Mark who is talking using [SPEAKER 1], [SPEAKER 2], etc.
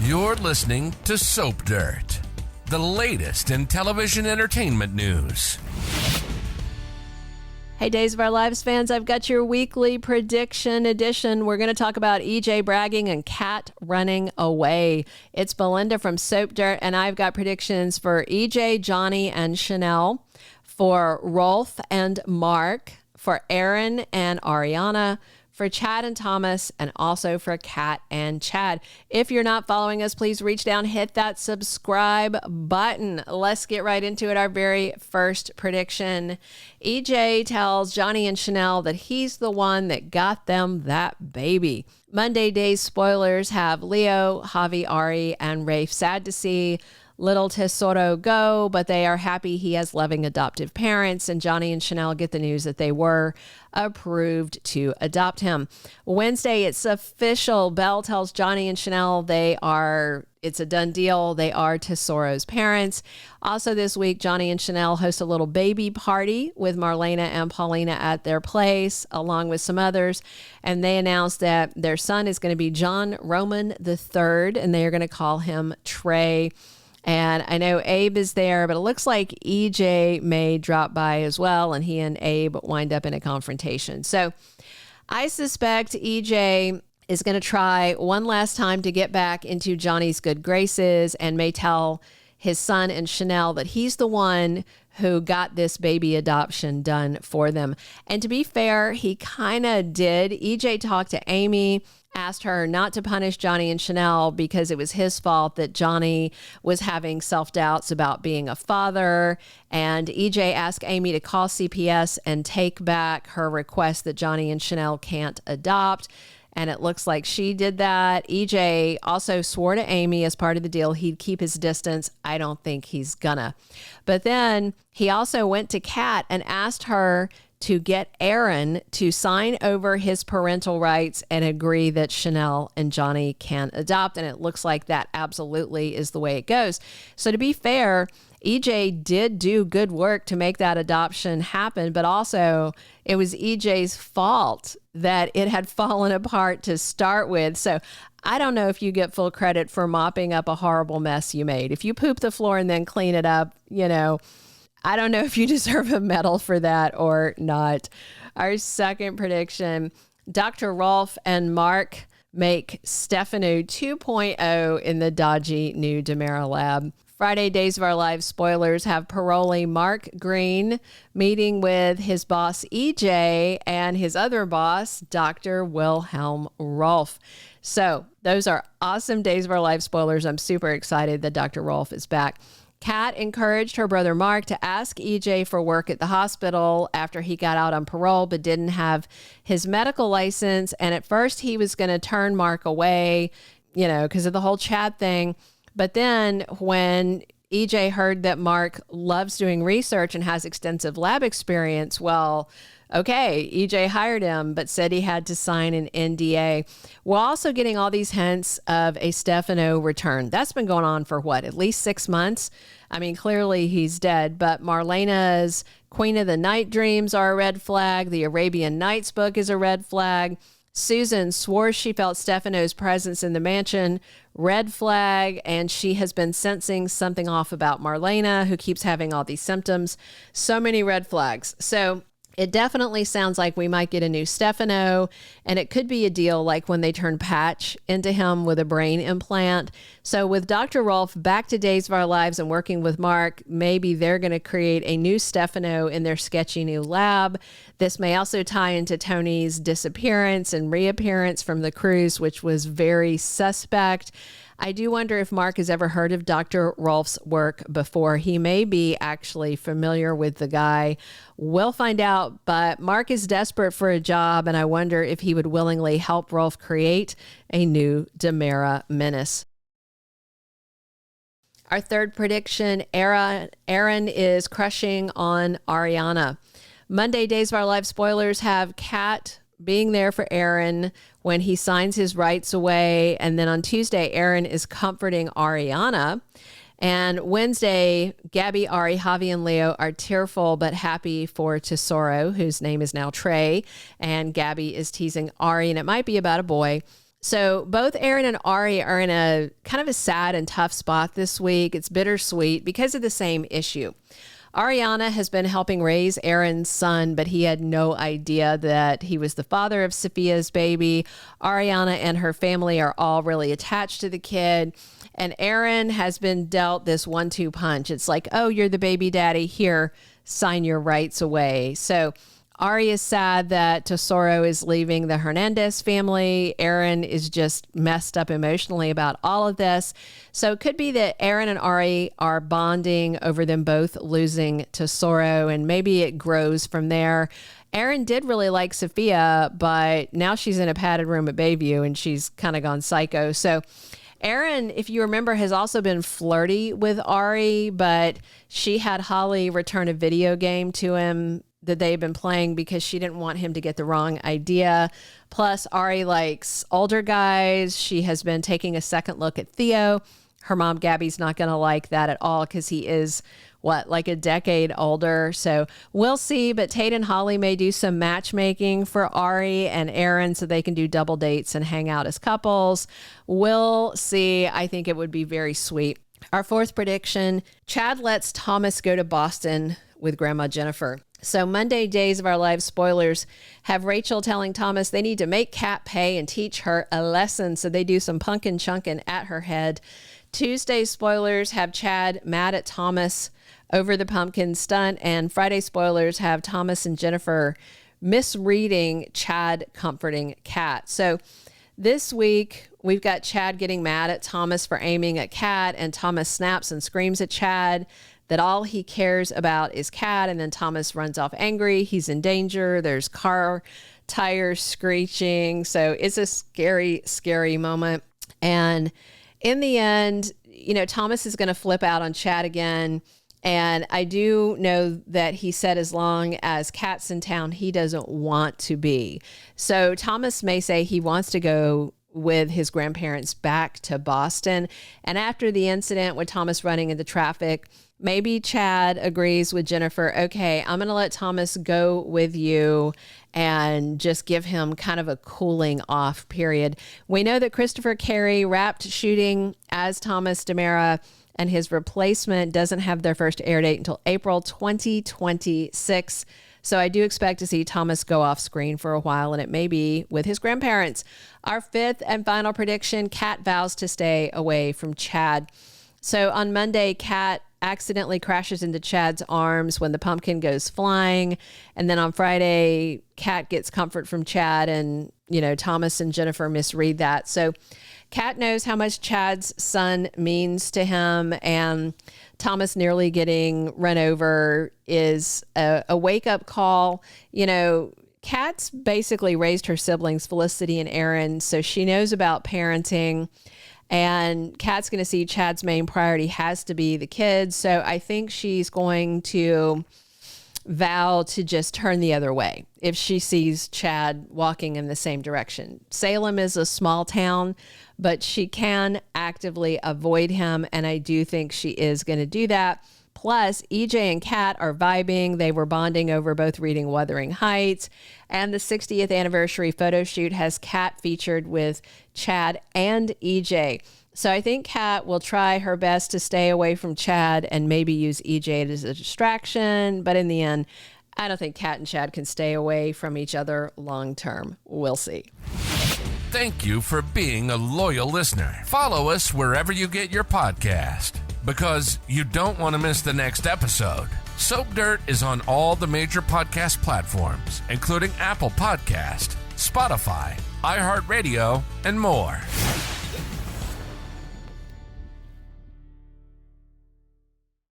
[SPEAKER 1] You're listening to Soap Dirt, the latest in television entertainment news.
[SPEAKER 2] Hey, Days of Our Lives fans, I've got your weekly prediction edition. We're going to talk about EJ bragging and Cat running away. It's Belinda from Soap Dirt, and I've got predictions for EJ, Johnny, and Chanel, for Rolf and Mark, for Aaron and Ariana, for Chad and Thomas, and also for Cat and Chad. If you're not following us, please reach down, hit that subscribe button. Let's get right into it. Our very first prediction. EJ tells Johnny and Chanel that he's the one that got them that baby. Monday Days spoilers have Leo, Javi, Ari, and Rafe sad to see little Tesoro go, but they are happy he has loving adoptive parents, and Johnny and Chanel get the news that they were approved to adopt him. Wednesday, it's official. Belle tells Johnny and Chanel it's a done deal. They are Tesoro's parents. Also this week, Johnny and Chanel host a little baby party with Marlena and Paulina at their place, along with some others. And they announced that their son is going to be John Roman III, and they are going to call him Trey. And I know Abe is there, but it looks like EJ may drop by as well, and he and Abe wind up in a confrontation. So I suspect EJ is going to try one last time to get back into Johnny's good graces and may tell his son and Chanel that he's the one who got this baby adoption done for them. And to be fair, he kind of did. EJ talked to Amy, asked her not to punish Johnny and Chanel because it was his fault that Johnny was having self-doubts about being a father. And EJ asked Amy to call CPS and take back her request that Johnny and Chanel can't adopt. And it looks like she did that. EJ also swore to Amy as part of the deal he'd keep his distance. I don't think he's gonna. But then he also went to Cat and asked her to get Aaron to sign over his parental rights and agree that Chanel and Johnny can adopt. And it looks like that absolutely is the way it goes. So to be fair, EJ did do good work to make that adoption happen, but also it was EJ's fault that it had fallen apart to start with. So I don't know if you get full credit for mopping up a horrible mess you made. If you poop the floor and then clean it up, I don't know if you deserve a medal for that or not. Our second prediction, Dr. Rolf and Mark make Stefano 2.0 in the dodgy new DiMera lab. Friday Days of Our Lives spoilers have parolee Mark Greene meeting with his boss EJ and his other boss, Dr. Wilhelm Rolf. So those are awesome Days of Our Lives spoilers. I'm super excited that Dr. Rolf is back. Kat encouraged her brother Mark to ask EJ for work at the hospital after he got out on parole, but didn't have his medical license. And at first he was going to turn Mark away, because of the whole Chad thing. But then when EJ heard that Mark loves doing research and has extensive lab experience, okay, EJ hired him, but said he had to sign an NDA. We're also getting all these hints of a Stefano return. That's been going on for at least 6 months? I mean, clearly he's dead, but Marlena's Queen of the Night dreams are a red flag. The Arabian Nights book is a red flag. Susan swore she felt Stefano's presence in the mansion, red flag, and she has been sensing something off about Marlena, who keeps having all these symptoms. So many red flags. So it definitely sounds like we might get a new Stefano, and it could be a deal like when they turn Patch into him with a brain implant. So with Dr. Rolf back to Days of Our Lives and working with Mark, maybe they're going to create a new Stefano in their sketchy new lab. This may also tie into Tony's disappearance and reappearance from the cruise, which was very suspect. I do wonder if Mark has ever heard of Dr. Rolf's work before. He may be actually familiar with the guy. We'll find out, but Mark is desperate for a job, and I wonder if he would willingly help Rolf create a new DiMera menace. Our third prediction, Aaron is crushing on Ariana. Monday Days of Our Lives spoilers have Cat being there for Aaron when he signs his rights away. And then on Tuesday, Aaron is comforting Ariana. And Wednesday, Gabby, Ari, Javi, and Leo are tearful but happy for Tesoro, whose name is now Trey. And Gabby is teasing Ari, and it might be about a boy. So both Aaron and Ari are in a kind of a sad and tough spot this week. It's bittersweet because of the same issue. Ariana has been helping raise Aaron's son, but he had no idea that he was the father of Sophia's baby. Ariana and her family are all really attached to the kid. And Aaron has been dealt this 1-2 punch. It's like, oh, you're the baby daddy. Here, sign your rights away. So Ari is sad that Tesoro is leaving the Hernandez family. Aaron is just messed up emotionally about all of this. So it could be that Aaron and Ari are bonding over them both losing Tesoro, and maybe it grows from there. Aaron did really like Sophia, but now she's in a padded room at Bayview and she's kind of gone psycho. So Aaron, if you remember, has also been flirty with Ari, but she had Holly return a video game to him that they've been playing because she didn't want him to get the wrong idea. Plus, Ari likes older guys. She has been taking a second look at Theo. Her mom, Gabby's not going to like that at all because he is, like a decade older. So we'll see. But Tate and Holly may do some matchmaking for Ari and Aaron so they can do double dates and hang out as couples. We'll see. I think it would be very sweet. Our fourth prediction, Chad lets Thomas go to Boston with Grandma Jennifer. So Monday, Days of Our Lives spoilers have Rachel telling Thomas they need to make Cat pay and teach her a lesson. So they do some punkin' chunkin' at her head. Tuesday spoilers have Chad mad at Thomas over the pumpkin stunt. And Friday spoilers have Thomas and Jennifer misreading Chad comforting Cat. So this week, we've got Chad getting mad at Thomas for aiming at Cat, and Thomas snaps and screams at Chad that all he cares about is Cat, and then Thomas runs off angry. He's in danger. There's car tires screeching. So it's a scary, scary moment. And in the end, Thomas is going to flip out on Chad again. And I do know that he said as long as Cat's in town, he doesn't want to be. So Thomas may say he wants to go with his grandparents back to Boston. And after the incident with Thomas running into traffic, maybe Chad agrees with Jennifer, okay, I'm going to let Thomas go with you and just give him kind of a cooling off period. We know that Christopher Cary wrapped shooting as Thomas DiMera, and his replacement doesn't have their first air date until April 2026. So I do expect to see Thomas go off screen for a while, and it may be with his grandparents. Our fifth and final prediction, Cat vows to stay away from Chad. So on Monday, Cat accidentally crashes into Chad's arms when the pumpkin goes flying. And then on Friday, Cat gets comfort from Chad, and, Thomas and Jennifer misread that. So Cat knows how much Chad's son means to him, and Thomas nearly getting run over is a wake-up call. Cat's basically raised her siblings, Felicity and Aaron, so she knows about parenting, and Cat's going to see Chad's main priority has to be the kids, so I think she's going to vow to just turn the other way if she sees Chad walking in the same direction. Salem is a small town, but she can actively avoid him, and I do think she is going to do that. Plus, EJ and Cat are vibing. They were bonding over both reading Wuthering Heights, and the 60th anniversary photo shoot has Cat featured with Chad and EJ. So I think Cat will try her best to stay away from Chad and maybe use EJ as a distraction. But in the end, I don't think Cat and Chad can stay away from each other long term. We'll see.
[SPEAKER 1] Thank you for being a loyal listener. Follow us wherever you get your podcast, because you don't want to miss the next episode. Soap Dirt is on all the major podcast platforms, including Apple Podcast, Spotify, iHeartRadio, and more.